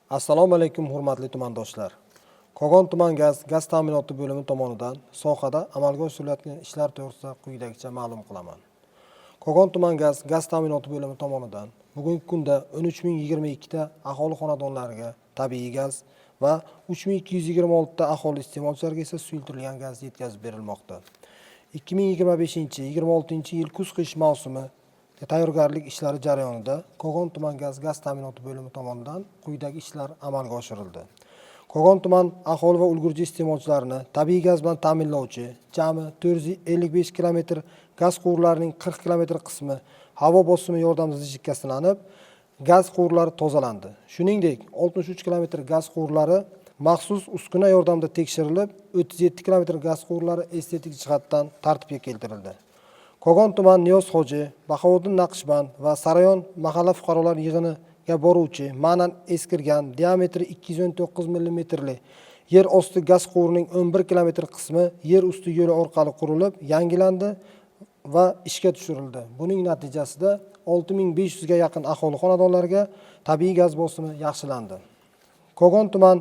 Assalomu alaykum hurmatli tumandoshlar. Kogon tuman gaz ta'minoti bo'limi tomonidan sohada amalga oshirilayotgan ishlar to'g'risida quyidagicha ma'lum qilaman. Kogon tuman gaz ta'minoti bo'limi tomonidan bugungi kunda 13022 ta aholi xonadonlariga tabiiy gaz va 3226 ta aholi iste'molchilariga esa suyultirilgan gaz yetkazib berilmoqda. 2025-26 yil kuz-qish mavsumi tayyorgarlik ishlari jarayonida Kogon tuman gaz ta'minoti bo'limi tomonidan quyidagi ishlar amalga oshirildi. Kogon tuman aholi va ulgurji iste'molchilarini tabiiy gaz bilan ta'minlovchi jami 455 km gaz quvurlarining 40 km qismi havo bosimi yordamida jikkasinlanib, gaz quvurlari tozalandi. Shuningdek, 63 km gaz quvurlari maxsus uskuna yordamida tekshirilib, 37 km gaz quvurlari estetik jihatdan tartibga keltirildi. Kogon tuman Niyoz Hoji, Bahovuddin Naqshband va Sarayon mahalla fuqarolar yig'iniga boruvchi ma'nan eskirgan diametri 219 mm yer osti gaz quvurining 11 km qismi yer usti yo'li orqali qurilib, yangilandi va ishga tushirildi. Buning natijasida 6500 ga yaqin aholi xonadonlariga tabiiy gaz bosimi yaxshilandi. Kogon tuman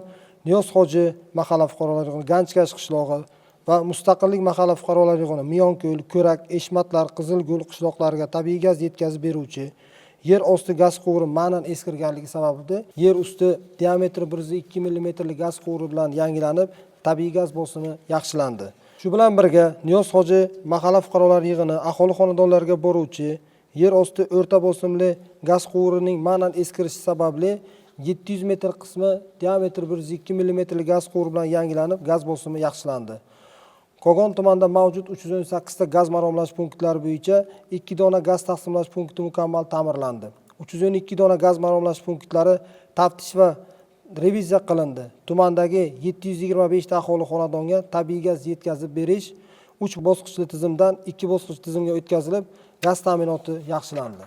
Niyoz Hoji mahalla fuqarolar yig'ini Ganchkash qishlog'i va Mustaqillik mahalla fuqarolar yig'ini Miyonko'l, Ko'rak, Eshmatlar, Qizilgul qishloqlariga tabiiy gaz yetkazib beruvchi yer osti gaz quvuri ma'nan eskirganligi sababida yer usti diametri 102 mm gaz quvuri bilan yangilanib, tabiiy gaz bosimi yaxshilandi. Shu bilan birga Niyoz Hoji mahalla fuqarolar yig'ini aholi xonadonlariga boruvchi yer osti o'rta bosimli gaz quvurining ma'nan eskirishi sababli 700 metr qismi diametri 102 mm gaz quvuri bilan yangilanib, gaz bosimi yaxshilandi. Kogon tumanida mavjud 318 ta gaz maromlash punktlari bo'yicha 2 dona gaz taqsimlash punkti mukammal ta'mirlandi. 312 dona gaz maromlash punktlari taftish va reviziya qilindi. Tumandagi 725 ta aholi xonadonga tabiiy gaz yetkazib berish 3 bosqichli tizimdan 2 bosqichli tizimga o'tkazilib, gaz ta'minoti yaxshilandi.